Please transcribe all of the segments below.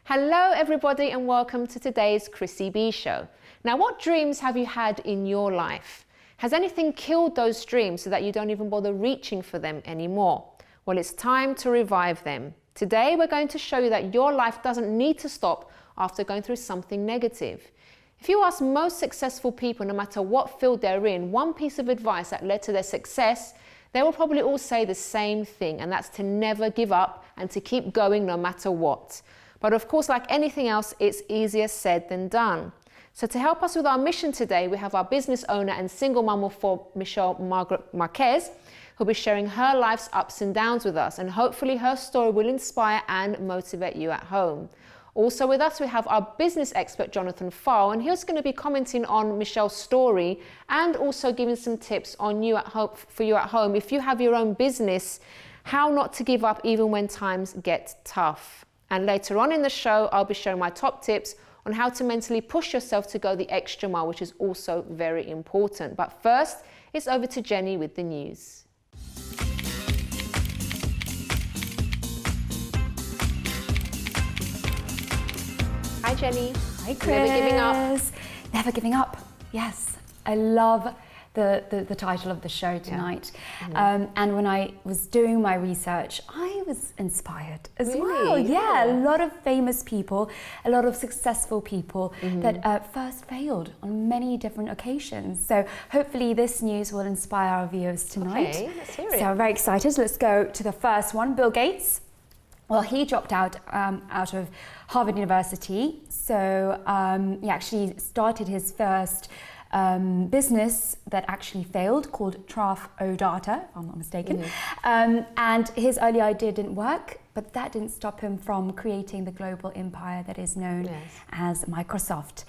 Hello everybody and welcome to today's Chrissy B Show. Now, what dreams have you had in your life? Has anything killed those dreams so that you don't even bother reaching for them anymore? Well, it's time to revive them. Today we're going to show you that your life doesn't need to stop after going through something negative. If you ask most successful people, no matter what field they're in, one piece of advice that led to their success, they will probably all say the same thing, and that's to never give up and to keep going no matter what. But of course, like anything else, it's easier said than done. So to help us with our mission today, we have our business owner and single mum of four, Margaret Marques, who'll be sharing her life's ups and downs with us, and hopefully her story will inspire and motivate you at home. Also with us, we have our business expert, Jonathan Pfahl, and he's going to be commenting on Michelle's story and also giving some tips on you at home, for you at home. If you have your own business, how not to give up even when times get tough. And later on in the show, I'll be sharing my top tips on how to mentally push yourself to go the extra mile, which is also very important. But first, it's over to Jenny with the news. Hi, Jenny. Hi, Chris. Never giving up. Never giving up. Yes, I love the title of the show tonight. Yeah. And when I was doing my research, I was inspired as well. Yeah, a lot of famous people, a lot of successful people that first failed on many different occasions. So hopefully this news will inspire our viewers tonight. Okay, let's hear it. So I'm very excited. Let's go to the first one. Bill Gates. Well, he dropped out of Harvard University. So he actually started his first business that actually failed, called Traf O-Data, if I'm not mistaken. And his early idea didn't work, but that didn't stop him from creating the global empire that is known as Microsoft.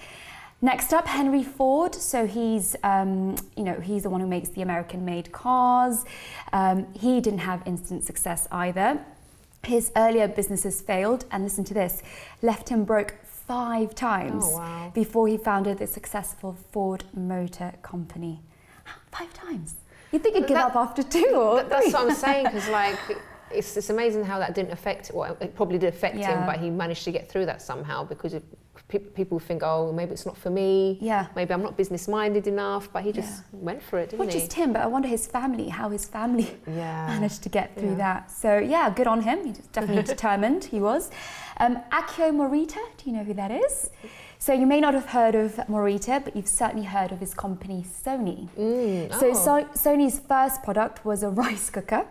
Next up, Henry Ford. So he's the one who makes the American-made cars. He didn't have instant success either. His earlier businesses failed, and listen to this, left him broke 5 times before he founded the successful Ford Motor Company. 5 times. You'd think he'd give up after 2 or 3. That's what I'm saying, because like it's amazing how that didn't affect. Well, it probably did affect him, but he managed to get through that somehow, because people think, oh, maybe it's not for me. Yeah. Maybe I'm not business minded enough. But he just went for it, didn't he? Not just him, but I wonder how his family managed to get through that. So yeah, good on him. He's definitely determined. He was. Akio Morita. Do you know who that is? So you may not have heard of Morita, but you've certainly heard of his company Sony. Sony's first product was a rice cooker.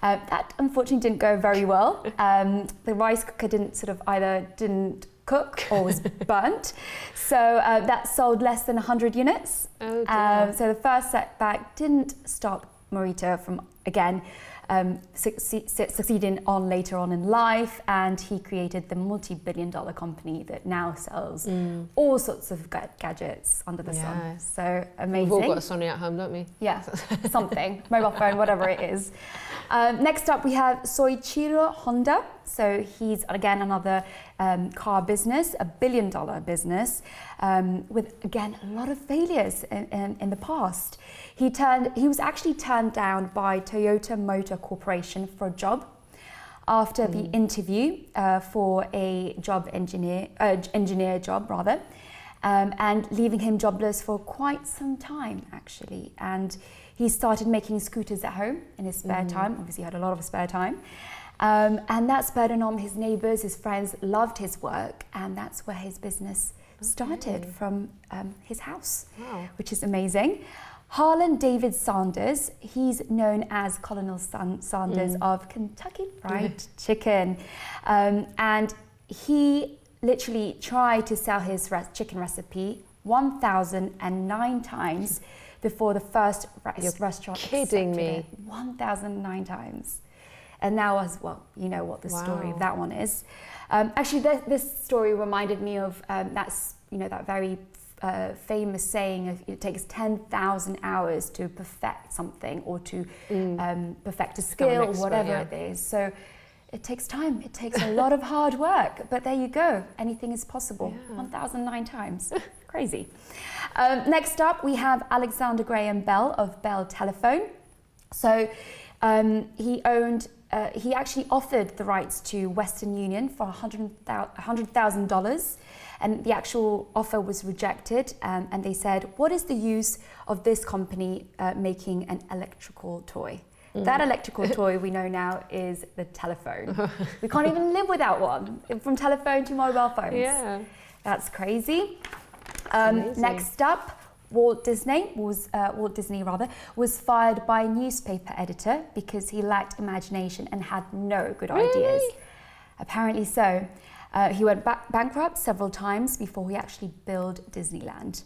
That unfortunately didn't go very well. The rice cooker didn't cook or was burnt. So that sold less than 100 units. Oh, dear. So the first setback didn't stop Morita from, again, succeeding on later on in life, and he created the multi-billion-dollar company that now sells all sorts of gadgets under the sun. So amazing. We've all got a Sony at home, don't we? Yeah, something, mobile phone, whatever it is. Next up, we have Soichiro Honda. So he's, again, another car business, a billion-dollar business, with, again, a lot of failures in the past. He was actually turned down by Toyota Motor Corporation for a job after the interview for a engineer job, rather, and leaving him jobless for quite some time, actually. And he started making scooters at home in his spare time. Obviously, he had a lot of spare time. And that spurred on his neighbours, his friends loved his work, and that's where his business started, from his house, which is amazing. Harlan David Sanders, he's known as Colonel Sanders of Kentucky Fried Chicken. And he literally tried to sell his chicken recipe 1,009 times before the first restaurant kidding me. 1,009 times. And now, you know what the story of that one is. Actually, this story reminded me of that very famous saying of it takes 10,000 hours to perfect something, or to perfect a skill, or whatever it is. So it takes time. It takes a lot of hard work. But there you go. Anything is possible. 1,009 times. Crazy. Next up, we have Alexander Graham Bell of Bell Telephone. So He actually offered the rights to Western Union for $100,000, and the actual offer was rejected. And they said, "What is the use of this company making an electrical toy?" That electrical toy we know now is the telephone. We can't even live without one, from telephone to mobile phones. Yeah. That's crazy. Next up, Walt Disney was fired by a newspaper editor because he lacked imagination and had no good ideas. Apparently so. He went bankrupt several times before he actually built Disneyland.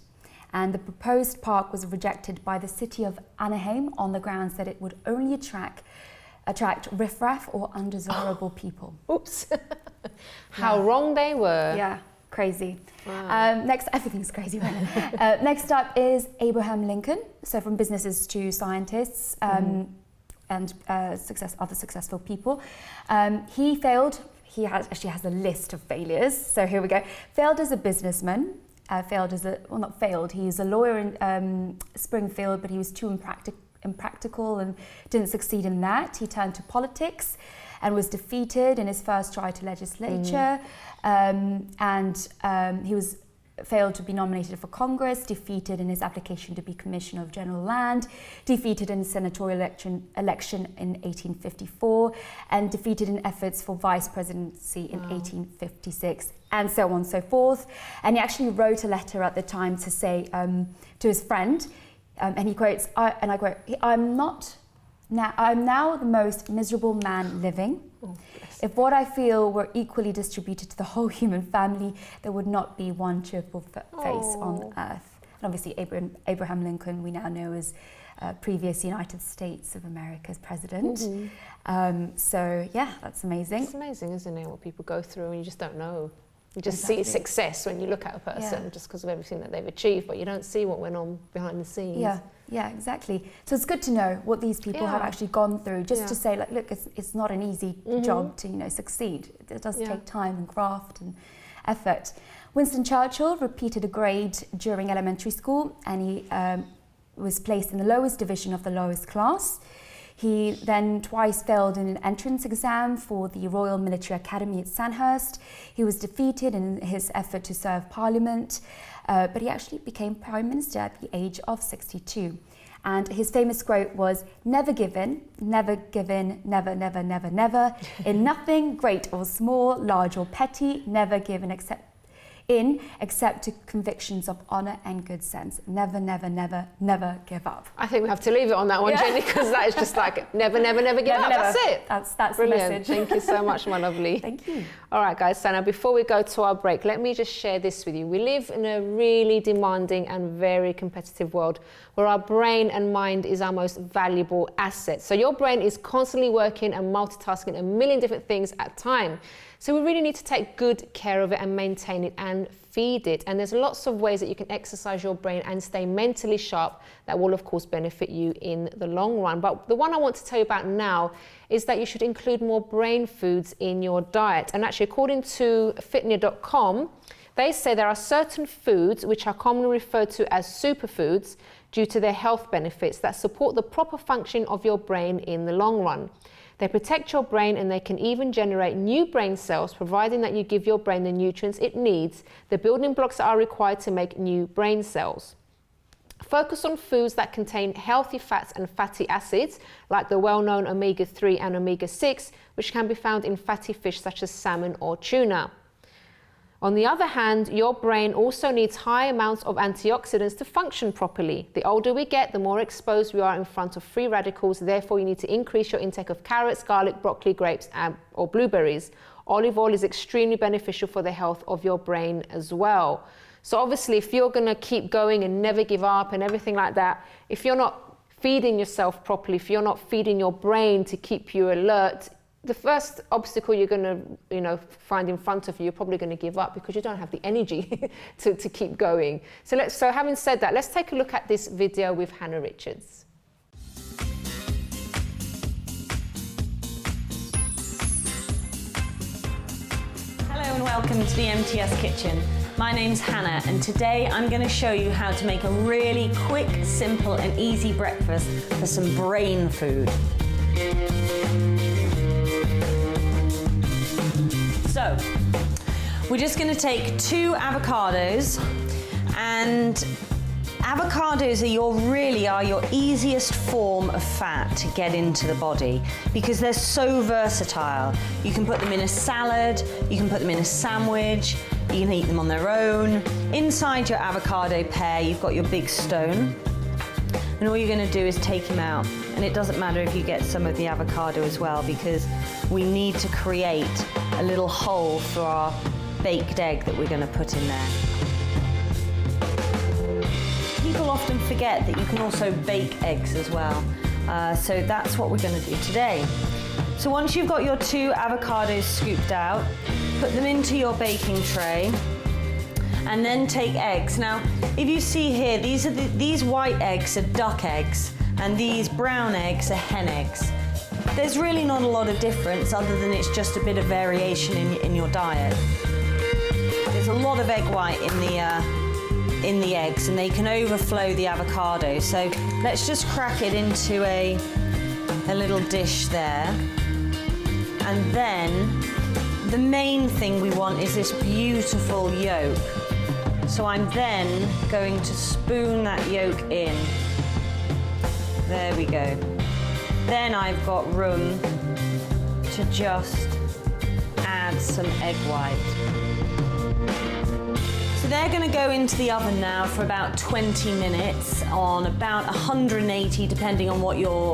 And the proposed park was rejected by the city of Anaheim on the grounds that it would only attract riffraff or undesirable people. Oops. How wrong they were. Yeah, crazy. Wow. Everything's crazy right now. Next up is Abraham Lincoln. So from businesses to scientists and other successful people. He failed. He actually has a list of failures. So here we go. Failed as a businessman. He's a lawyer in Springfield, but he was too impractical and didn't succeed in that. He turned to politics and was defeated in his first try to legislature. He was failed to be nominated for Congress, defeated in his application to be Commissioner of General Land, defeated in the senatorial election in 1854, and defeated in efforts for vice presidency in 1856, and so on and so forth. And he actually wrote a letter at the time to say to his friend, and he quotes, I quote, I'm now the most miserable man living. Oh, if what I feel were equally distributed to the whole human family, there would not be one cheerful face on earth. And obviously Abraham Lincoln, we now know as previous United States of America's president. So yeah, that's amazing. It's amazing, isn't it, what people go through and you just don't know. You just see success when you look at a person just because of everything that they've achieved, but you don't see what went on behind the scenes. Yeah, exactly. So it's good to know what these people have actually gone through, just to say, like, look, it's not an easy job to, succeed. It does take time and graft and effort. Winston Churchill repeated a grade during elementary school, and he was placed in the lowest division of the lowest class. He then twice failed in an entrance exam for the Royal Military Academy at Sandhurst. He was defeated in his effort to serve Parliament, but he actually became Prime Minister at the age of 62. And his famous quote was, never given, never given, never, never, never, never, in nothing, great or small, large or petty, never given except to convictions of honour and good sense. Never, never, never, never give up. I think we have to leave it on that one, Jenny, because that is just like never, never, never give up. That's it. That's brilliant. The message. Thank you so much, my lovely. Thank you. All right, guys. So now, before we go to our break, let me just share this with you. We live in a really demanding and very competitive world where our brain and mind is our most valuable asset. So your brain is constantly working and multitasking a million different things at a time. So we really need to take good care of it and maintain it and feed it. And there's lots of ways that you can exercise your brain and stay mentally sharp that will, of course, benefit you in the long run. But the one I want to tell you about now is that you should include more brain foods in your diet. And actually, according to fitnia.com, they say there are certain foods which are commonly referred to as superfoods due to their health benefits that support the proper functioning of your brain in the long run. They protect your brain and they can even generate new brain cells, providing that you give your brain the nutrients it needs, the building blocks that are required to make new brain cells. Focus on foods that contain healthy fats and fatty acids, like the well-known omega-3 and omega-6, which can be found in fatty fish such as salmon or tuna. On the other hand, your brain also needs high amounts of antioxidants to function properly. The older we get, the more exposed we are in front of free radicals. Therefore, you need to increase your intake of carrots, garlic, broccoli, grapes, or blueberries. Olive oil is extremely beneficial for the health of your brain as well. So obviously, if you're going to keep going and never give up and everything like that, if you're not feeding yourself properly, if you're not feeding your brain to keep you alert, the first obstacle you're going to, find in front of you, you're probably going to give up because you don't have the energy to keep going. So having said that, let's take a look at this video with Hannah Richards. Hello and welcome to the MTS Kitchen. My name's Hannah and today I'm going to show you how to make a really quick, simple and easy breakfast for some brain food. So, we're just going to take 2 avocados, and avocados are your easiest form of fat to get into the body because they're so versatile. You can put them in a salad, you can put them in a sandwich, you can eat them on their own. Inside your avocado pear, you've got your big stone, and all you're going to do is take him out. And it doesn't matter if you get some of the avocado as well, because we need to create a little hole for our baked egg that we're going to put in there. People often forget that you can also bake eggs as well. So that's what we're going to do today. So once you've got your 2 avocados scooped out, put them into your baking tray, and then take eggs. Now, if you see here, these white eggs are duck eggs, and these brown eggs are hen eggs. There's really not a lot of difference other than it's just a bit of variation in your diet. There's a lot of egg white in the eggs, and they can overflow the avocado. So let's just crack it into a little dish there. And then the main thing we want is this beautiful yolk. So I'm then going to spoon that yolk in. There we go. Then I've got room to just add some egg white. So they're going to go into the oven now for about 20 minutes on about 180, depending on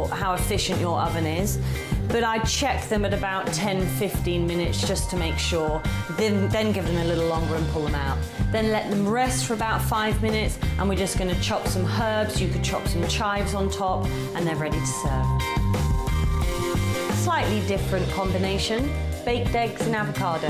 how efficient your oven is. But I check them at about 10-15 minutes just to make sure. Then give them a little longer and pull them out. Then let them rest for about 5 minutes, and we're just going to chop some herbs. You could chop some chives on top, and they're ready to serve. Slightly different combination: baked eggs and avocado.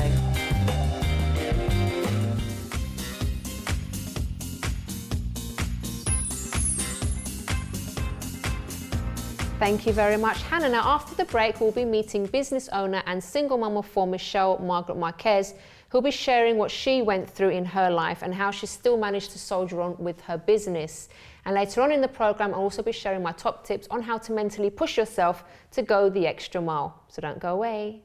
Thank you very much, Hannah. Now, after the break, we'll be meeting business owner and single mum of 4 Michelle, Margaret Marques, who'll be sharing what she went through in her life and how she still managed to soldier on with her business. And later on in the program, I'll also be sharing my top tips on how to mentally push yourself to go the extra mile. So don't go away.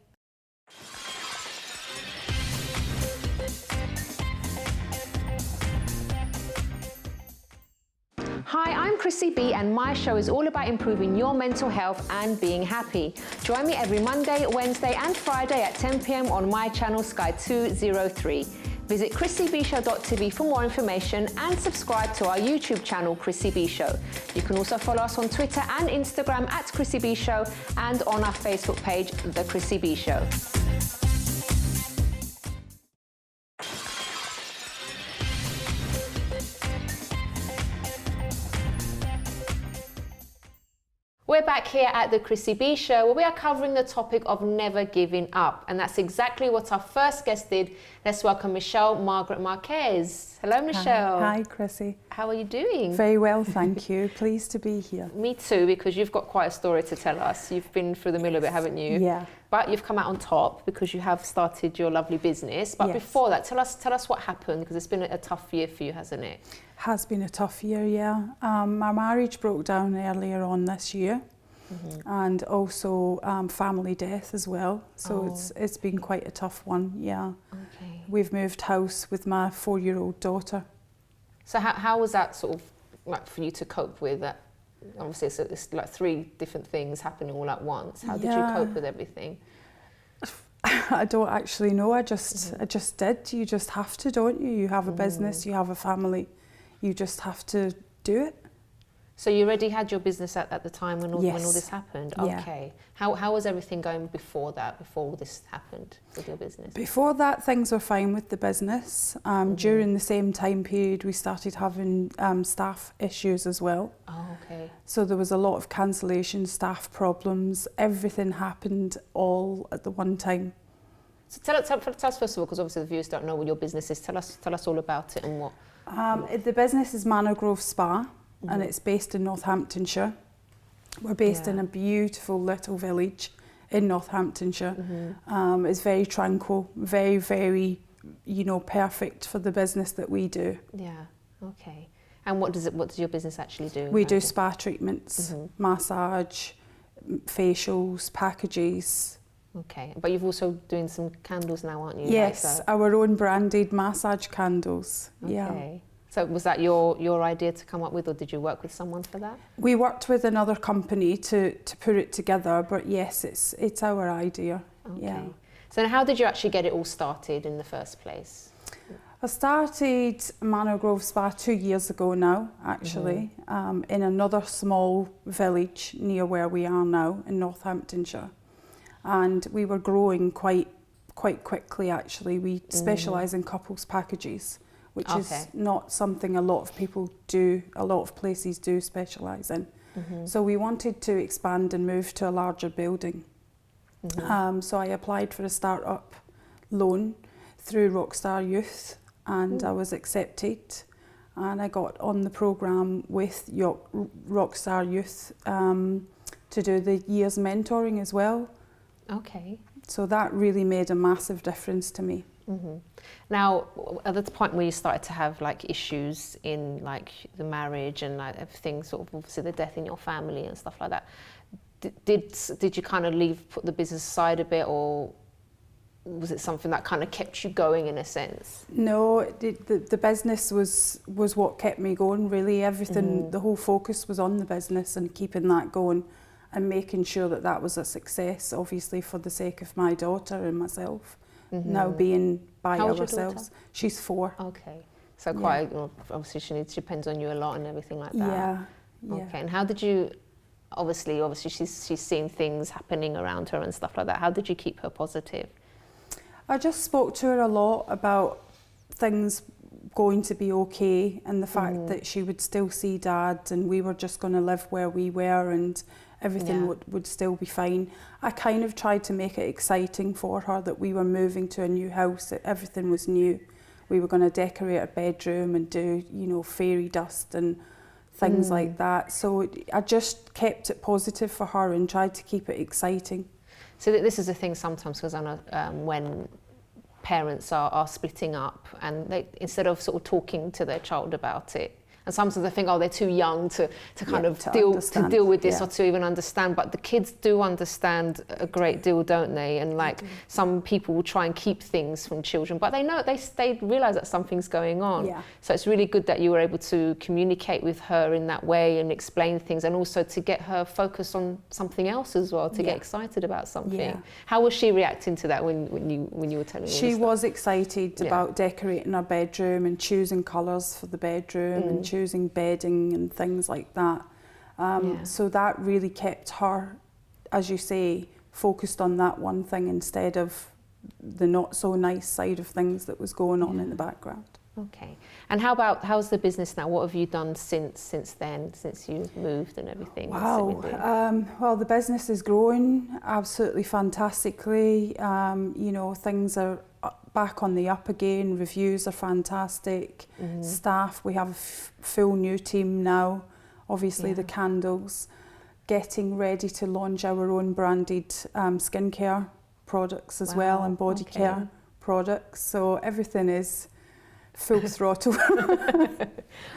Hi, I'm Chrissy B, and my show is all about improving your mental health and being happy. Join me every Monday, Wednesday and Friday at 10 p.m. on my channel Sky 203. Visit chrissybshow.tv for more information and subscribe to our YouTube channel Chrissy B Show. You can also follow us on Twitter and Instagram at Chrissy B Show and on our Facebook page, The Chrissy B Show. We're back here at the Chrissy B Show, where we are covering the topic of never giving up. And that's exactly what our first guest did. Let's welcome Michelle Margaret Marques. Hello, Michelle. Hi, Chrissy. How are you doing? Very well, thank you. Pleased to be here. Me too, because you've got quite a story to tell us. You've been through the middle of it, haven't you? Yeah. But you've come out on top because you have started your lovely business. But yes. Before that, tell us what happened, because it's been a tough year for you, hasn't it? Has been a tough year, yeah. My marriage broke down earlier on this year, and also family death as well. So it's been quite a tough one, yeah. Okay. We've moved house with my 4-year-old daughter. So how was that sort of like for you to cope with that? Obviously, it's like 3 different things happening all at once. How did you cope with everything? I don't actually know. I just did. You just have to, don't you? You have a business, you have a family. You just have to do it. So you already had your business at the time when all this happened? Yeah. Okay. How was everything going before that, before all this happened with your business? Before that, things were fine with the business. During the same time period, we started having staff issues as well. Oh, okay. So there was a lot of cancellation, staff problems. Everything happened all at the one time. So tell us first of all, because obviously the viewers don't know what your business is. Tell us all about it and what. The business is Manor Grove Spa, and it's based in Northamptonshire. We're based in a beautiful little village in Northamptonshire. It's very tranquil, very, very, perfect for the business that we do. Yeah. Okay. And what does your business actually do? We do spa treatments, massage, facials, packages. Okay, but you've also doing some candles now, aren't you? Yes, our own branded massage candles. Yeah. Okay. So was that your idea to come up with, or did you work with someone for that? We worked with another company to put it together, but yes, it's our idea. Okay. Yeah. So how did you actually get it all started in the first place? I started Manor Grove Spa 2 years ago now, actually, in another small village near where we are now in Northamptonshire. And we were growing quite quickly, actually. We specialise in couples packages, which is not something a lot of people do, a lot of places do specialise in. So we wanted to expand and move to a larger building. So I applied for a start-up loan through Rockstar Youth, and I was accepted, and I got on the programme with Rockstar Youth to do the year's mentoring as well. Okay. So that really made a massive difference to me. Now, at the point where you started to have like issues in like the marriage and like everything, sort of obviously the death in your family and stuff like that, did you kind of put the business aside a bit, or was it something that kind of kept you going in a sense? No, the business was what kept me going, really. Everything, the whole focus was on the business and keeping that going and making sure that that was a success, obviously for the sake of my daughter and myself, now being by How old's your ourselves. daughter? She's 4. Okay. So quite, obviously she depends on you a lot and everything like that. Yeah. Okay, and how did you, obviously she's seen things happening around her and stuff like that. How did you keep her positive? I just spoke to her a lot about things going to be okay, and the fact that she would still see Dad, and we were just going to live where we were, and everything would still be fine. I kind of tried to make it exciting for her that we were moving to a new house, that everything was new. We were going to decorate a bedroom and do, you know, fairy dust and things like that. So I just kept it positive for her and tried to keep it exciting. So this is a thing sometimes, because I know when parents are splitting up, and they, instead of sort of talking to their child about it, and sometimes they think, oh, they're too young to kind of deal with this or to even understand. But the kids do understand a great deal, don't they? And like some people will try and keep things from children, but they know, they realise that something's going on. Yeah. So it's really good that you were able to communicate with her in that way and explain things, and also to get her focused on something else as well, to get excited about something. Yeah. How was she reacting to that when you were telling her? She was excited about decorating our bedroom and choosing colours for the bedroom and choosing bedding and things like that. So that really kept her, as you say, focused on that one thing instead of the not so nice side of things that was going on in the background. Okay. And how's the business now? What have you done since then, since you moved and everything? Wow. Well, the business is growing absolutely fantastically. You know, things are back on the up again. Reviews are fantastic. Staff, we have a full new team now. Obviously, the candles. Getting ready to launch our own branded skincare products as well, and body care products. So everything is full throttle.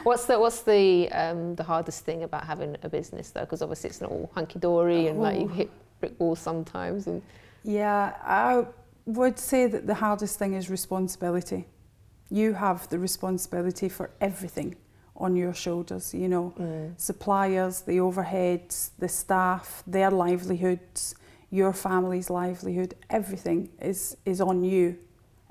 What's the hardest thing about having a business though? Because obviously it's not all hunky dory and like you hit brick walls sometimes. And yeah, I would say that the hardest thing is responsibility. You have the responsibility for everything on your shoulders, you know, suppliers, the overheads, the staff, their livelihoods, your family's livelihood, everything is on you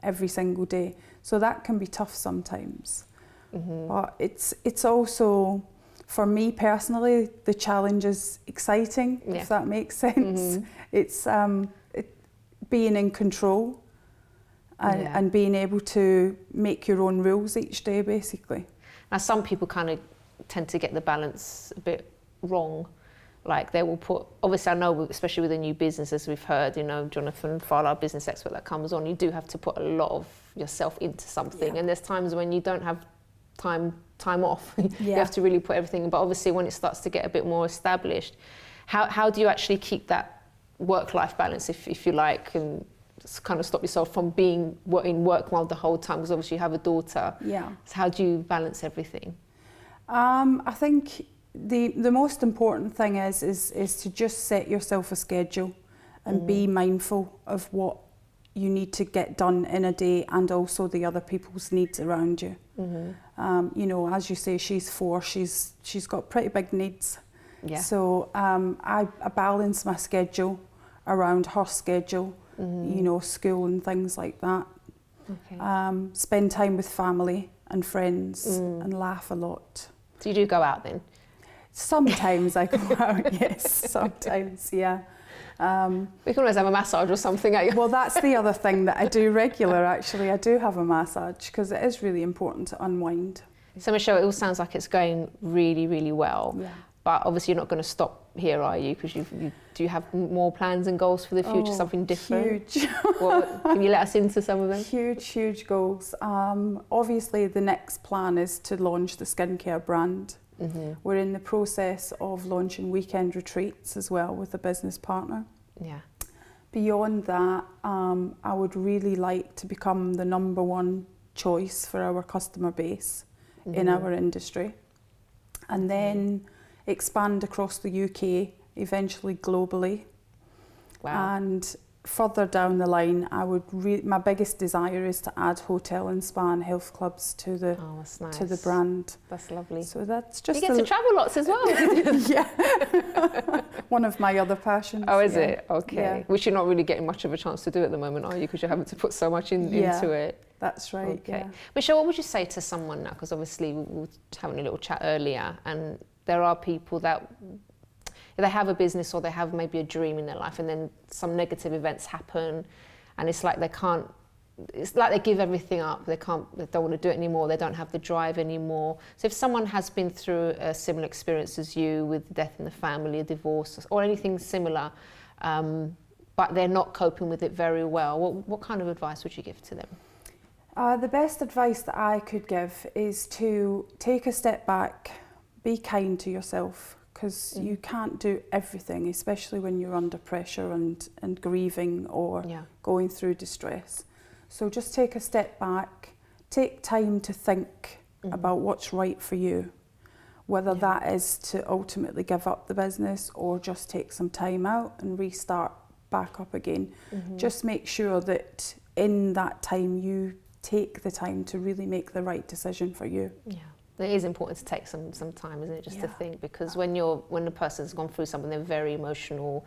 every single day. So that can be tough sometimes. But it's also, for me personally, the challenge is exciting, if that makes sense. It's being in control and being able to make your own rules each day, basically. Now, some people kind of tend to get the balance a bit wrong. Like they will put, obviously I know, especially with a new business, as we've heard, you know, Jonathan Pfahl, our business expert that comes on, you do have to put a lot of yourself into something. And there's times when you don't have time off. You have to really put everything in. But obviously when it starts to get a bit more established, how do you actually keep that work-life balance, if you like, and kind of stop yourself from being in work mode the whole time? Because obviously you have a daughter. Yeah. So how do you balance everything? I think the most important thing is to just set yourself a schedule and be mindful of what you need to get done in a day, and also the other people's needs around you. You know, as you say, she's 4, she's got pretty big needs. Yeah. So I balance my schedule around her schedule, you know, school and things like that. Okay. Spend time with family and friends and laugh a lot. So you do go out then? Sometimes I go out, yes, sometimes, yeah. We can always have a massage or something. Well, that's the other thing that I do regular, actually. I do have a massage because it is really important to unwind. So Michelle, it all sounds like it's going really, really well. Yeah. But obviously you're not going to stop here, are you? Because do you have more plans and goals for the future, something different? Huge. Well, can you let us into some of them? Huge goals. Obviously, the next plan is to launch the skincare brand. We're in the process of launching weekend retreats as well with a business partner. Yeah. Beyond that, I would really like to become the #1 choice for our customer base in our industry, and then expand across the UK, eventually globally. Wow. And further down the line, I would my biggest desire is to add hotel and spa and health clubs to the That's nice. to the brand. That's lovely. So that's just You get to travel lots as well. yeah, one of my other passions. Oh, is yeah. it? Okay. Yeah. Which you're not really getting much of a chance to do at the moment, are you? Because you're having to put so much into it. That's right. Okay. Yeah. Michelle, what would you say to someone now? Because obviously we were having a little chat earlier, and there are people that they have a business or they have maybe a dream in their life, and then some negative events happen, and it's like they can't. It's like they give everything up. They don't want to do it anymore. They don't have the drive anymore. So if someone has been through a similar experience as you, with death in the family, a divorce, or anything similar, but they're not coping with it very well, what kind of advice would you give to them? The best advice that I could give is to take a step back, be kind to yourself, because you can't do everything, especially when you're under pressure and grieving or going through distress. So just take a step back, take time to think about what's right for you, whether that is to ultimately give up the business or just take some time out and restart back up again. Just make sure that in that time you take the time to really make the right decision for you. Yeah. It is important to take some time, isn't it, just to think, because when the person's gone through something, they're very emotional,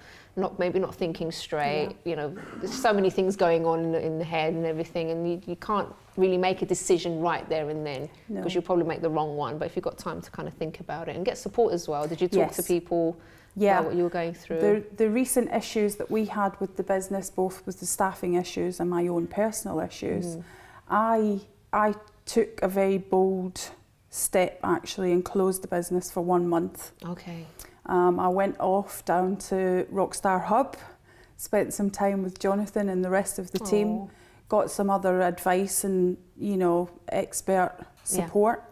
maybe not thinking straight. You know, there's so many things going on in the head and everything, and you can't really make a decision right there and then, because you'll probably make the wrong one. But if you've got time to kind of think about it and get support as well. Did you talk to people about what you were going through? The recent issues that we had with the business, both with the staffing issues and my own personal issues, I took a very bold step actually and closed the business for 1 month. Okay. I went off down to Rockstar Hub, spent some time with Jonathan and the rest of the team, got some other advice and, you know, expert support,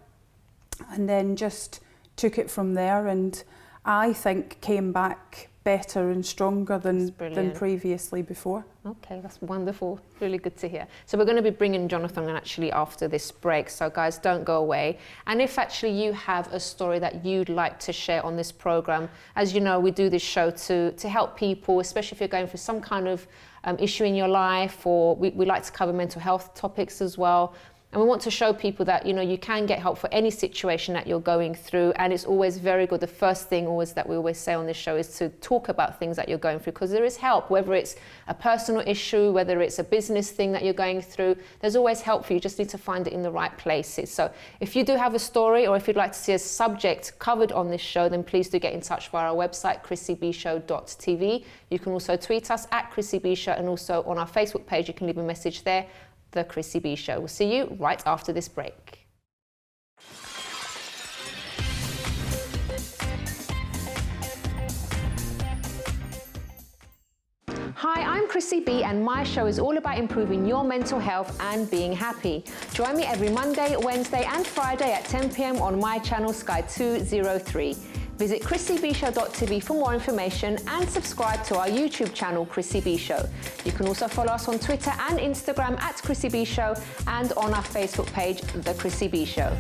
and then just took it from there, and I think came back better and stronger than previously before. Okay, that's wonderful. Really good to hear. So we're going to be bringing Jonathan in actually after this break. So guys, don't go away. And if actually you have a story that you'd like to share on this program, as you know, we do this show to help people, especially if you're going through some kind of issue in your life, or we like to cover mental health topics as well. And we want to show people that, you know, you can get help for any situation that you're going through. And it's always very good. The first thing always that we always say on this show is to talk about things that you're going through, because there is help, whether it's a personal issue, whether it's a business thing that you're going through, there's always help for you. You just need to find it in the right places. So if you do have a story, or if you'd like to see a subject covered on this show, then please do get in touch via our website, chrissybshow.tv. You can also tweet us at Chrissy B Show, and also on our Facebook page, you can leave a message there, The Chrissy B Show. We'll see you right after this break. Hi, I'm Chrissy B, and my show is all about improving your mental health and being happy. Join me every Monday, Wednesday and Friday at 10 p.m. on my channel Sky 203. Visit chrissybshow.tv for more information and subscribe to our YouTube channel, Chrissy B Show. You can also follow us on Twitter and Instagram at Chrissy B Show, and on our Facebook page, The Chrissy B Show.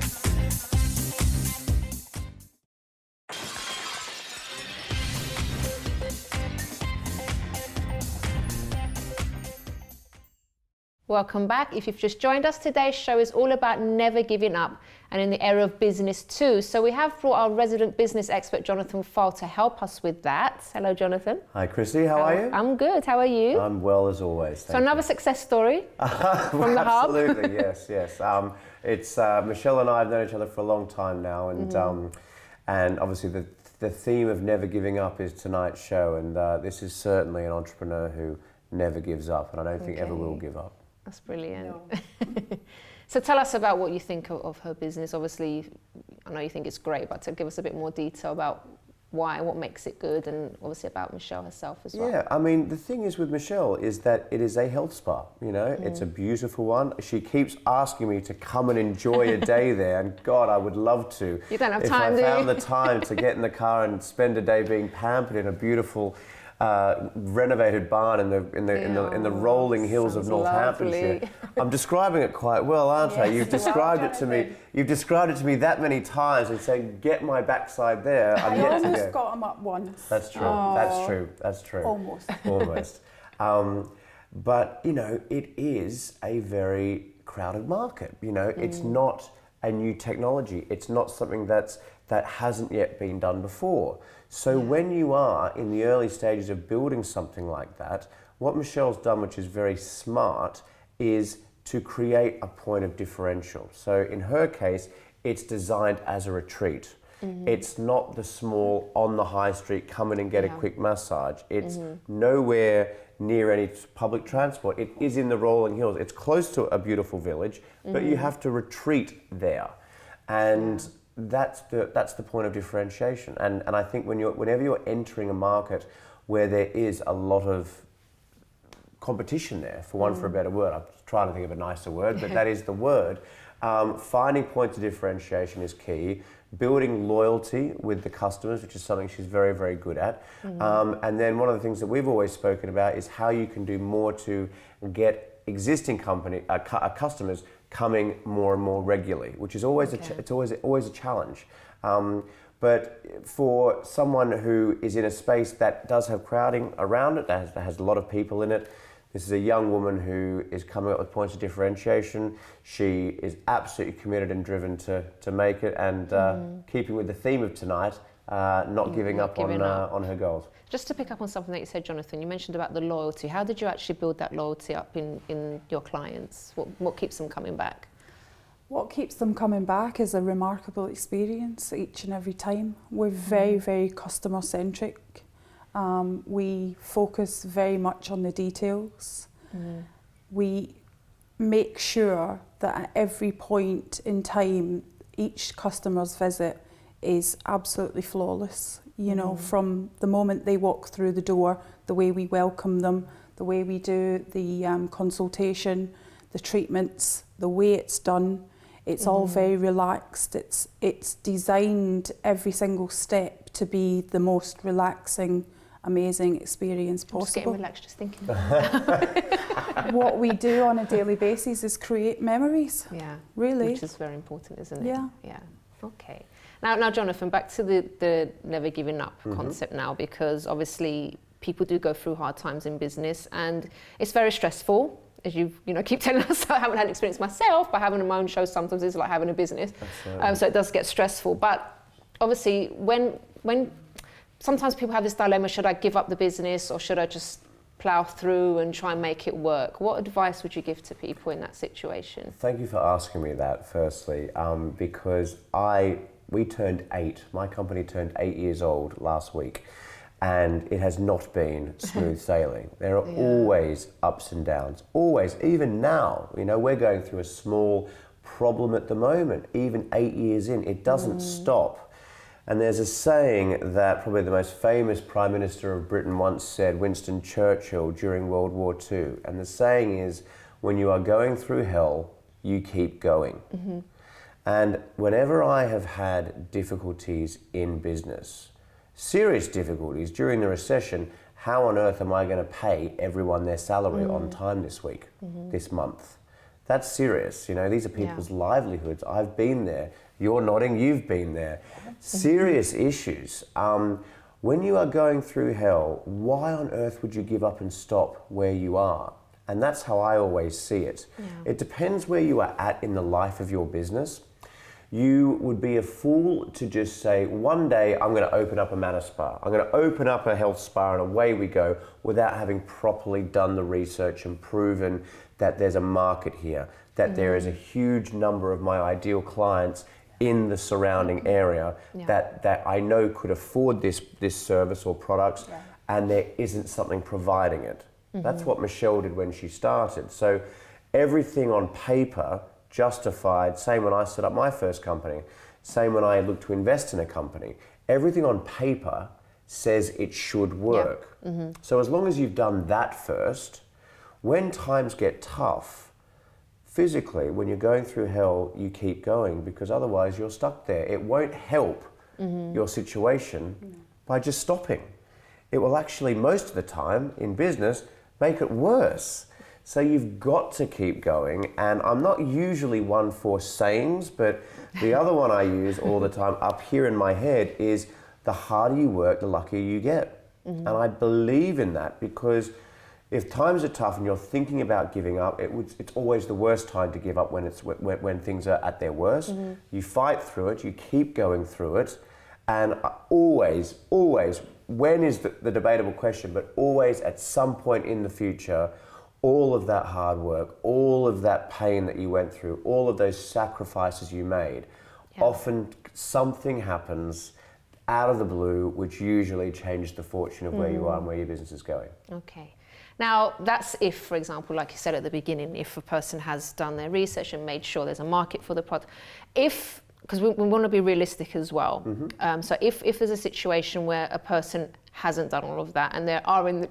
Welcome back. If you've just joined us, today's show is all about never giving up and in the area of business too. So we have brought our resident business expert, Jonathan Pfahl, to help us with that. Hello, Jonathan. Hi, Chrissy. How are you? I'm good. How are you? I'm well as always. So another success story from the hub. Absolutely, yes. It's Michelle and I have known each other for a long time now, and obviously the theme of never giving up is tonight's show, and this is certainly an entrepreneur who never gives up, and I don't think ever will give up. That's brilliant. No. So tell us about what you think of her business. Obviously, I know you think it's great, but to give us a bit more detail about why, what makes it good, and obviously about Michelle herself as well. Yeah, I mean, the thing is with Michelle is that it is a health spa, you know, it's a beautiful one. She keeps asking me to come and enjoy a day there, and God, I would love to. You don't have time, do if you? I found the time to get in the car and spend a day being pampered in a beautiful renovated barn in the rolling hills of Northamptonshire. lovely. I'm describing it quite well, aren't I? Yes, You've described it to me. You've described it to me that many times and saying, "Get my backside there." I'm I yet to almost go. got him up once. That's true. Oh. That's true. That's true. Almost. Almost. But you know, it is a very crowded market. You know, it's not a new technology. It's not something that hasn't yet been done before. So when you are in the early stages of building something like that, what Michelle's done, which is very smart, is to create a point of differential. So in her case, it's designed as a retreat. It's not the small on the high street, come in and get a quick massage. It's nowhere near any public transport. It is in the rolling hills. It's close to a beautiful village, but you have to retreat there. And that's the point of differentiation. And I think whenever you're entering a market where there is a lot of competition there, for one for a better word, I'm trying to think of a nicer word, but that is the word, finding points of differentiation is key. Building loyalty with the customers, which is something she's very, very good at. And then one of the things that we've always spoken about is how you can do more to get existing customers coming more and more regularly, which is always it's always a challenge. But for someone who is in a space that does have crowding around it, that has a lot of people in it, this is a young woman who is coming up with points of differentiation. She is absolutely committed and driven to make it, and keeping with the theme of tonight, not giving up on her goals. Just to pick up on something that you said, Jonathan, you mentioned about the loyalty. How did you actually build that loyalty up in your clients? What keeps them coming back? What keeps them coming back is a remarkable experience each and every time. We're very, very customer centric. We focus very much on the details. We make sure that at every point in time, each customer's visit is absolutely flawless. You know, from the moment they walk through the door, the way we welcome them, the way we do the consultation, the treatments, the way it's done, it's all very relaxed. It's designed every single step to be the most relaxing, amazing experience possible. Just getting relaxed, just thinking. What we do on a daily basis is create memories. Yeah, really. which is very important, isn't it? Yeah. Okay. Now, Jonathan, back to the never giving up concept now, because obviously people do go through hard times in business, and it's very stressful. As you keep telling us, I haven't had experience myself, but having my own show sometimes is like having a business. So it does get stressful. But obviously, when sometimes people have this dilemma: should I give up the business, or should I just plough through and try and make it work? What advice would you give to people in that situation? Thank you for asking me that, firstly, because we turned 8. My company turned 8 years old last week, and it has not been smooth sailing. There are always ups and downs, always. Even now, we're going through a small problem at the moment. Even 8 years in, it doesn't stop. And there's a saying that probably the most famous Prime Minister of Britain once said, Winston Churchill, during World War II. And the saying is, when you are going through hell, you keep going. And whenever I have had difficulties in business, serious difficulties during the recession, how on earth am I going to pay everyone their salary on time this week, this month? That's serious. These are people's livelihoods. I've been there. You're nodding, you've been there. Serious issues. When you are going through hell, why on earth would you give up and stop where you are? And that's how I always see it. Yeah. It depends where you are at in the life of your business. You would be a fool to just say, one day I'm going to open up a Manor Spa. I'm going to open up a health spa and away we go, without having properly done the research and proven that there's a market here, that there is a huge number of my ideal clients in the surrounding area that I know could afford this service or products, and there isn't something providing it. That's what Michelle did when she started. So everything on paper justified, same when I set up my first company, same when I looked to invest in a company, everything on paper says it should work. So as long as you've done that first, when times get tough, physically, when you're going through hell, you keep going, because otherwise you're stuck there. It won't help your situation by just stopping. It will actually, most of the time in business, make it worse. So you've got to keep going, and I'm not usually one for sayings, but the other one I use all the time up here in my head is, the harder you work, the luckier you get. And I believe in that, because if times are tough and you're thinking about giving up, it's always the worst time to give up, when things are at their worst. You fight through it, you keep going through it, and always, when is the debatable question, but always at some point in the future, all of that hard work, all of that pain that you went through, all of those sacrifices you made, often something happens out of the blue, which usually changes the fortune of where you are and where your business is going. Okay. Now, that's if, for example, like you said at the beginning, if a person has done their research and made sure there's a market for the product. If, because we want to be realistic as well. So if there's a situation where a person hasn't done all of that and they are in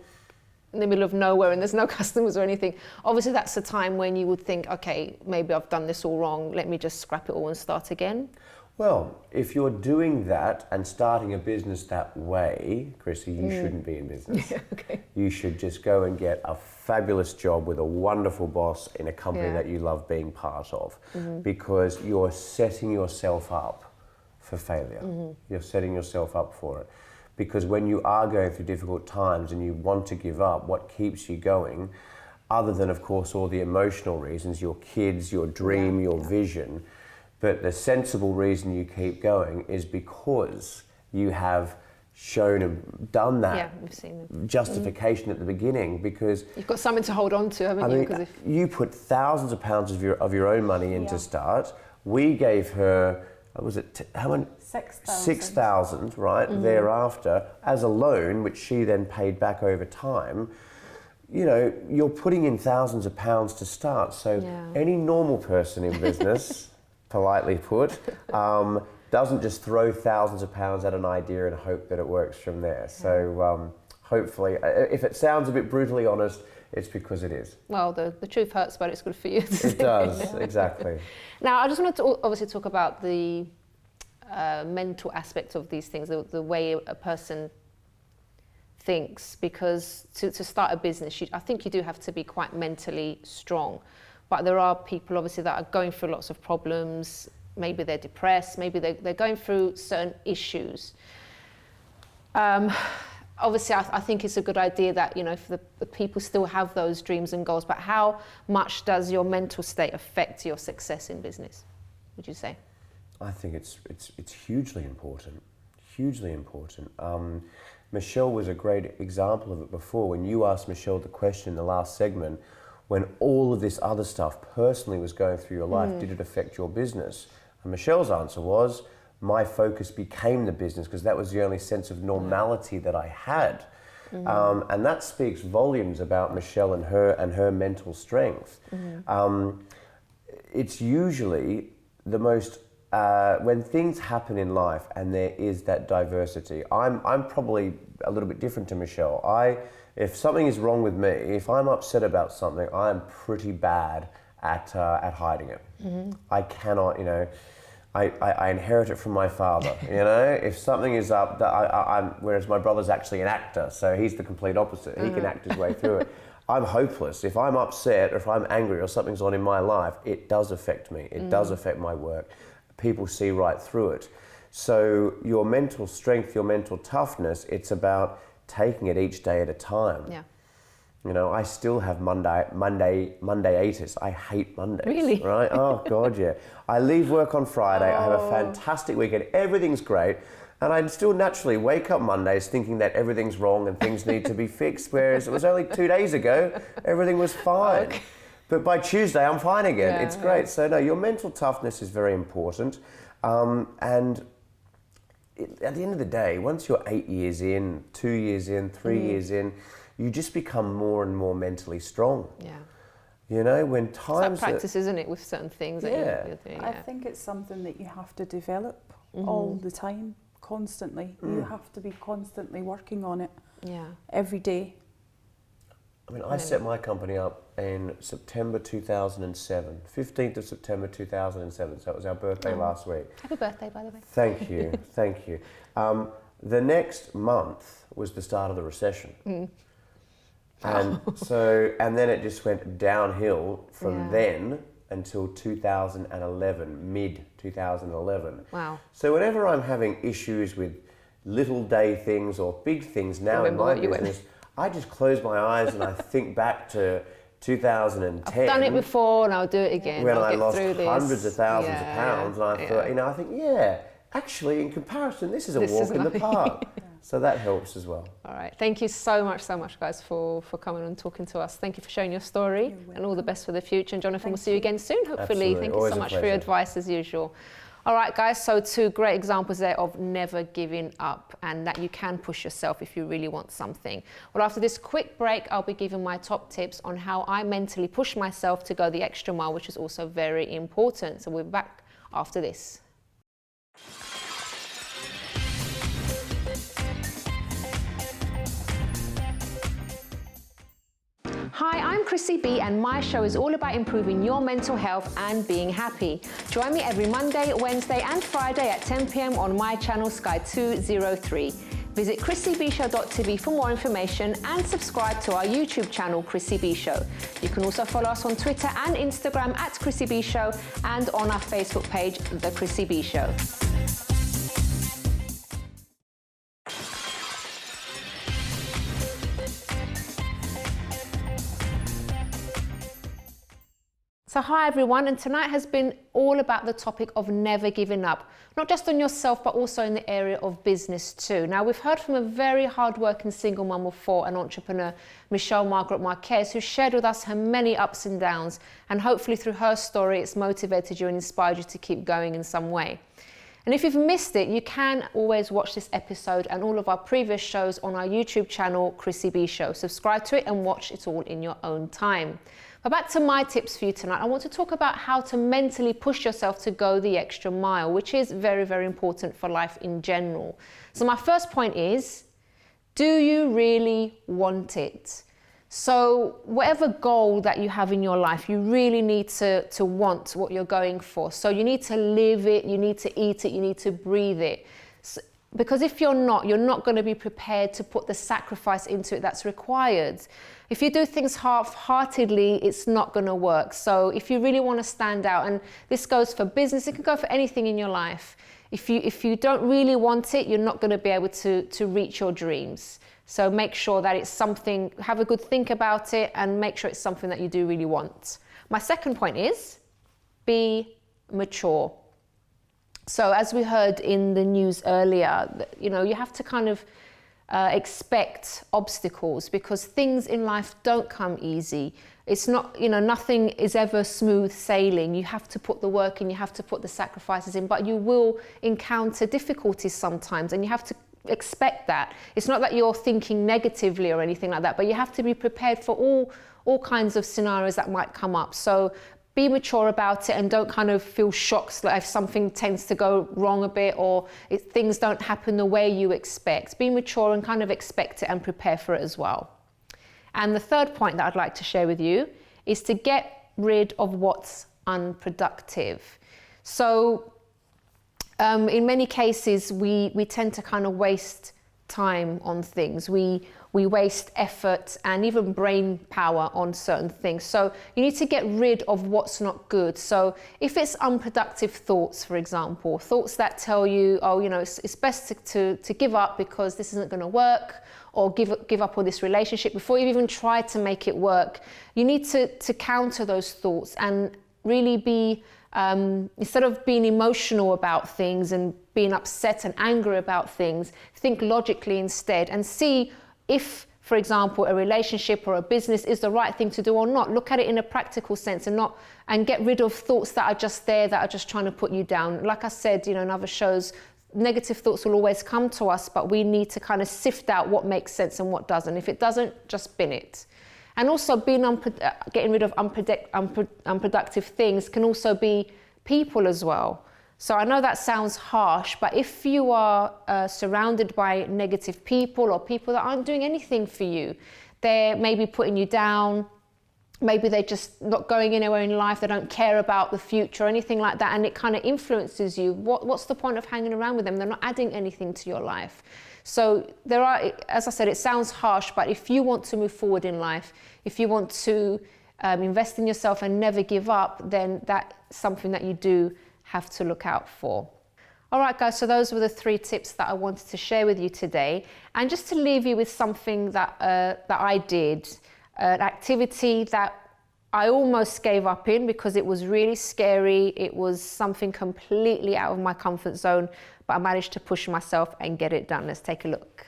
the middle of nowhere and there's no customers or anything, obviously that's the time when you would think, okay, maybe I've done this all wrong, let me just scrap it all and start again. Well, if you're doing that and starting a business that way, Chrissy, you shouldn't be in business. Okay. You should just go and get a fabulous job with a wonderful boss in a company that you love being part of, because you're setting yourself up for failure. You're setting yourself up for it. Because when you are going through difficult times and you want to give up, what keeps you going, other than, of course, all the emotional reasons, your kids, your dream, your vision, but the sensible reason you keep going is because you have shown and done that we've seen justification at the beginning, because you've got something to hold on to, haven't you? Because you put thousands of pounds of your own money in to start. We gave her, was it how many? 6,000, right, thereafter, as a loan, which she then paid back over time. You know, you're putting in thousands of pounds to start. So any normal person in business, politely put, doesn't just throw thousands of pounds at an idea and hope that it works from there. So hopefully, if it sounds a bit brutally honest, it's because it is. Well, the truth hurts, but it's good for you. It does, exactly. Now, I just wanted to obviously talk about the mental aspect of these things, the way a person thinks, because to start a business, I think you do have to be quite mentally strong. But there are people obviously that are going through lots of problems. Maybe they're depressed, maybe they're going through certain issues. Obviously, I think it's a good idea that, you know, if the people still have those dreams and goals, but how much does your mental state affect your success in business, would you say? I think it's hugely important, hugely important. Michelle was a great example of it before. When you asked Michelle the question in the last segment, when all of this other stuff personally was going through your life, did it affect your business? And Michelle's answer was, my focus became the business, because that was the only sense of normality that I had. And that speaks volumes about Michelle and her mental strength. It's usually the most, when things happen in life and there is that diversity, I'm probably a little bit different to Michelle. If something is wrong with me, if I'm upset about something, I'm pretty bad at hiding it. I cannot, you know, I inherit it from my father, you know. If something is up, whereas my brother's actually an actor, so he's the complete opposite. He can act his way through it. I'm hopeless. If I'm upset, or if I'm angry, or something's on in my life, it does affect me. It does affect my work. People see right through it. So your mental strength, your mental toughness, it's about taking it each day at a time. You know, I still have Monday-itis. I hate Mondays. Really? Right? Oh, God, yeah. I leave work on Friday. I have a fantastic weekend. Everything's great. And I still naturally wake up Mondays thinking that everything's wrong and things need to be fixed, whereas it was only 2 days ago, everything was fine. Okay. But by Tuesday, I'm fine again. Yeah, it's great. yeah. So, no, your mental toughness is very important. And at the end of the day, once you're 8 years in, 2 years in, 3 years in, you just become more and more mentally strong. Yeah. You know, when It's times like practice, isn't it, with certain things that you're doing? I think it's something that you have to develop all the time, constantly. You have to be constantly working on it every day. I mean, I set my company up in September 2007, 15th of September 2007, so that was our birthday last week. Happy birthday, by the way. Thank you, thank you. The next month was the start of the recession. And and then it just went downhill from then until 2011, mid 2011. Wow. So whenever I'm having issues with little day things or big things now in my business, I just close my eyes and I think back to 2010. I've done it before and I'll do it again. When I'll I get lost through this. hundreds of thousands of pounds, and I thought, you know, I think, actually, in comparison, this is a walk in the park. So that helps as well. All right. Thank you so much, guys, for coming and talking to us. Thank you for sharing your story and all the best for the future. And Jonathan, we'll see you again soon, hopefully. Absolutely. Thank Always you so a much for your pleasure. advice, as usual. All right, guys, so 2 great examples there of never giving up and that you can push yourself if you really want something. Well, after this quick break, I'll be giving my top tips on how I mentally push myself to go the extra mile, which is also very important. So we'll be back after this. Hi, I'm Chrissy B and my show is all about improving your mental health and being happy. Join me every Monday, Wednesday and Friday at 10 p.m. on my channel Sky 203. Visit chrissybshow.tv for more information and subscribe to our YouTube channel Chrissy B Show. You can also follow us on Twitter and Instagram at Chrissy B Show and on our Facebook page, The Chrissy B Show. So hi everyone, and tonight has been all about the topic of never giving up, not just on yourself but also in the area of business too. Now we've heard from a very hard-working single mum of 4 and entrepreneur, Margaret Marques, who shared with us her many ups and downs, and hopefully through her story it's motivated you and inspired you to keep going in some way. And if you've missed it, you can always watch this episode and all of our previous shows on our YouTube channel, Chrissy B Show. Subscribe to it and watch it all in your own time. But back to my tips for you tonight. I want to talk about how to mentally push yourself to go the extra mile, which is very, very important for life in general. So my first point is, do you really want it? So whatever goal that you have in your life, you really need to want what you're going for. So you need to live it, you need to eat it, you need to breathe it. Because if you're not going to be prepared to put the sacrifice into it that's required. If you do things half-heartedly, it's not going to work. So if you really want to stand out, and this goes for business, it can go for anything in your life. If you don't really want it, you're not going to be able to reach your dreams. So make sure that it's something, have a good think about it and make sure it's something that you do really want. My second point is, be mature. So as we heard in the news earlier, you know, you have to kind of expect obstacles because things in life don't come easy. It's not, you know, nothing is ever smooth sailing. You have to put the work in, you have to put the sacrifices in, but you will encounter difficulties sometimes and you have to expect that. It's not that you're thinking negatively or anything like that, but you have to be prepared for all kinds of scenarios that might come up. So be mature about it and don't kind of feel shocked like if something tends to go wrong a bit or if things don't happen the way you expect. Be mature and kind of expect it and prepare for it as well. And the third point that I'd like to share with you is to get rid of what's unproductive. So in many cases, we tend to kind of waste time on things. We waste effort and even brain power on certain things. So you need to get rid of what's not good. So if it's unproductive thoughts, for example, thoughts that tell you, oh, you know, it's best to give up because this isn't going to work, or give up on this relationship, before you've even tried to make it work, you need to counter those thoughts and really be, instead of being emotional about things and being upset and angry about things, think logically instead and see if, for example, a relationship or a business is the right thing to do or not. Look at it in a practical sense and get rid of thoughts that are just there, that are just trying to put you down. Like I said, in other shows, negative thoughts will always come to us, but we need to kind of sift out what makes sense and what doesn't. If it doesn't, just bin it. And also getting rid of unproductive things can also be people as well. So I know that sounds harsh, but if you are surrounded by negative people or people that aren't doing anything for you, they're maybe putting you down, maybe they're just not going anywhere in life, they don't care about the future or anything like that, and it kind of influences you, what's the point of hanging around with them? They're not adding anything to your life. So there are, as I said, it sounds harsh, but if you want to move forward in life, if you want to invest in yourself and never give up, then that's something that you do have to look out for. All right, guys, so those were the 3 tips that I wanted to share with you today. And just to leave you with something that I did, an activity that I almost gave up in because it was really scary. It was something completely out of my comfort zone, but I managed to push myself and get it done. Let's take a look.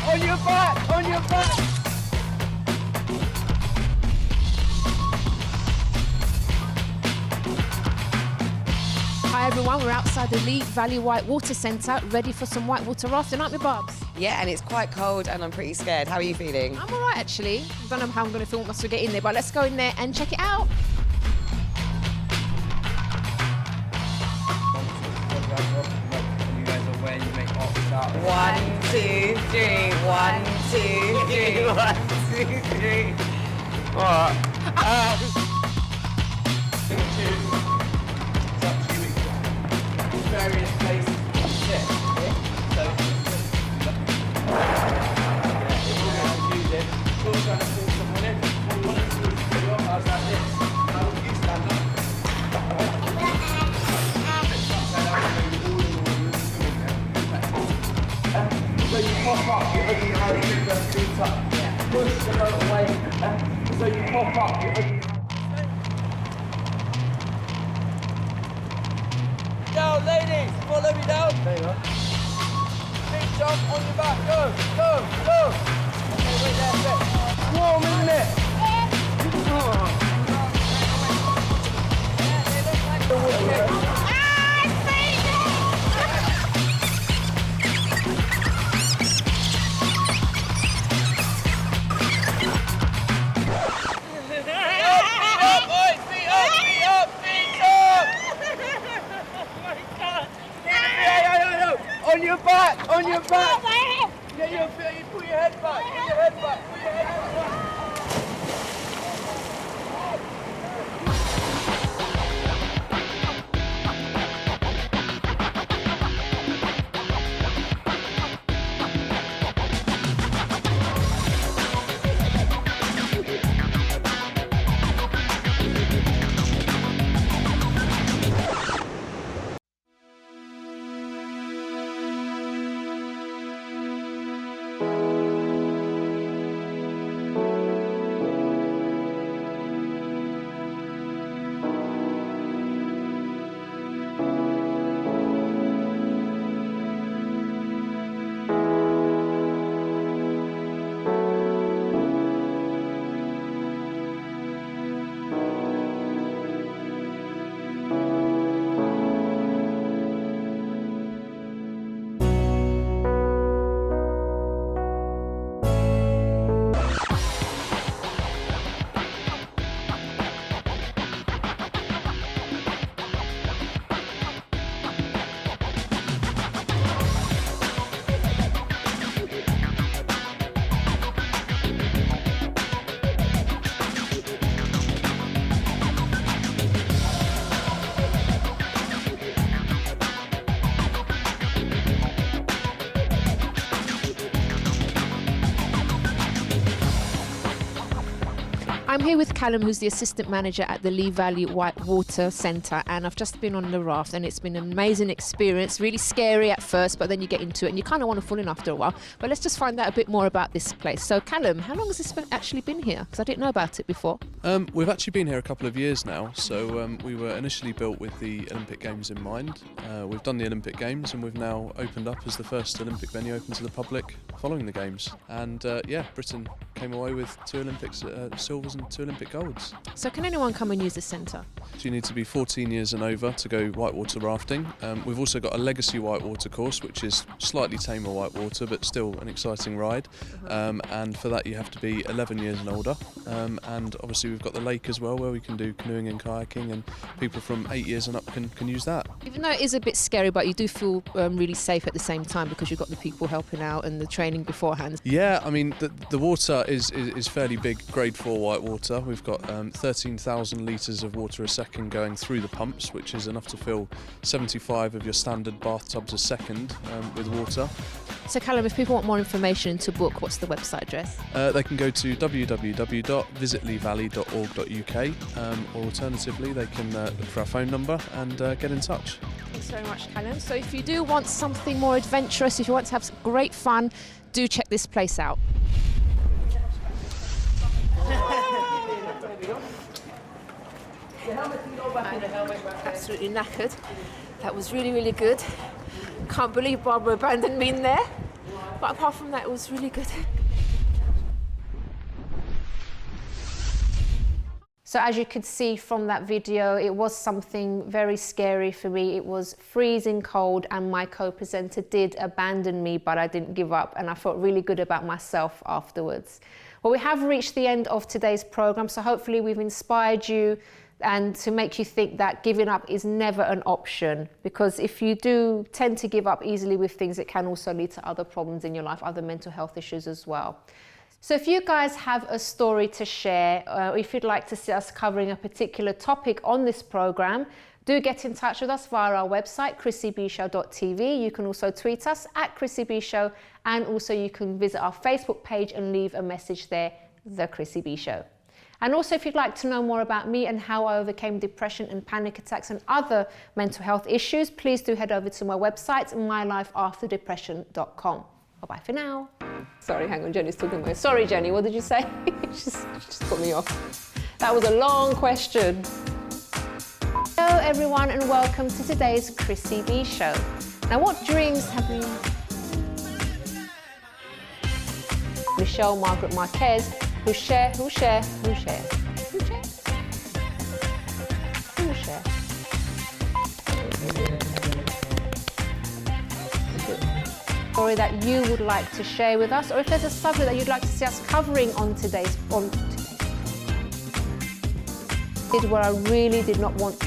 On your back! On your back! Hi everyone, we're outside the Lee Valley Whitewater Centre, ready for some whitewater rafting, aren't we, Barbs? Yeah, and it's quite cold and I'm pretty scared. How are you feeling? I'm all right, actually. I don't know how I'm going to feel once we get in there, but let's go in there and check it out. You guys are where you make ops out. 1, 2, 3. 1, 2, 3. 1, 2, 3. What? Various places to sit. So, use it. Still trying to pull someone in. Pull one and two. Your arms like this. Now you stand up. So you pop up, you open your eyes, lift your feet up. Push the boat away. So you pop up, you open your eyes. Down, ladies, follow me down. There you are. Big jump on your back, go, go, go. Okay, wait there a sec. Warm, isn't it? On your back, on your back. Yeah, you put your head back, put your head back, put your head back. I'm here with Callum, who's the assistant manager at the Lee Valley Whitewater Centre, and I've just been on the raft and it's been an amazing experience. Really scary at first, but then you get into it and you kind of want to fall in after a while. But let's just find out a bit more about this place. So Callum, how long has this actually been here? Because I didn't know about it before. We've actually been here a couple of years now. So we were initially built with the Olympic Games in mind. We've done the Olympic Games and we've now opened up as the first Olympic venue open to the public following the Games. And Britain came away with 2 Olympic silvers and 2 Olympic golds. So can anyone come and use the centre? So you need to be 14 years and over to go whitewater rafting. We've also got a legacy whitewater course, which is slightly tamer whitewater, but still an exciting ride. And for that you have to be 11 years and older. And obviously we've got the lake as well, where we can do canoeing and kayaking, and people from 8 years and up can use that. Even though it is a bit scary, but you do feel really safe at the same time because you've got the people helping out and the training beforehand. Yeah, I mean the water is fairly big, grade 4 whitewater. We've got 13,000 litres of water a second going through the pumps, which is enough to fill 75 of your standard bathtubs a second with water. So Callum, if people want more information to book, what's the website address? They can go to www.visitleevalley.org.uk, or alternatively they can look for our phone number and get in touch. Thanks very much, Callum. So if you do want something more adventurous, if you want to have some great fun, do check this place out. Absolutely knackered. That was really, really good. Can't believe Barbara abandoned me in there. But apart from that, it was really good. So as you could see from that video, it was something very scary for me. It was freezing cold and my co-presenter did abandon me, but I didn't give up and I felt really good about myself afterwards. Well, we have reached the end of today's program, so hopefully we've inspired you and to make you think that giving up is never an option, because if you do tend to give up easily with things, it can also lead to other problems in your life, other mental health issues as well. So if you guys have a story to share, or if you'd like to see us covering a particular topic on this program, do get in touch with us via our website, chrissybshow.tv. You can also tweet us at Chrissy B Show, and also you can visit our Facebook page and leave a message there, The Chrissy B Show. And also, if you'd like to know more about me and how I overcame depression and panic attacks and other mental health issues, please do head over to my website, mylifeafterdepression.com. Bye-bye for now. Sorry, hang on, Jenny's talking about. Sorry, Jenny, what did you say? just put me off. That was a long question. Hello, everyone, and welcome to today's Chrissy B Show. Now, what dreams have you... Michelle Margaret Marques, who share. Story that you would like to share with us, or if there's a subject that you'd like to see us covering on today's where I really did not want to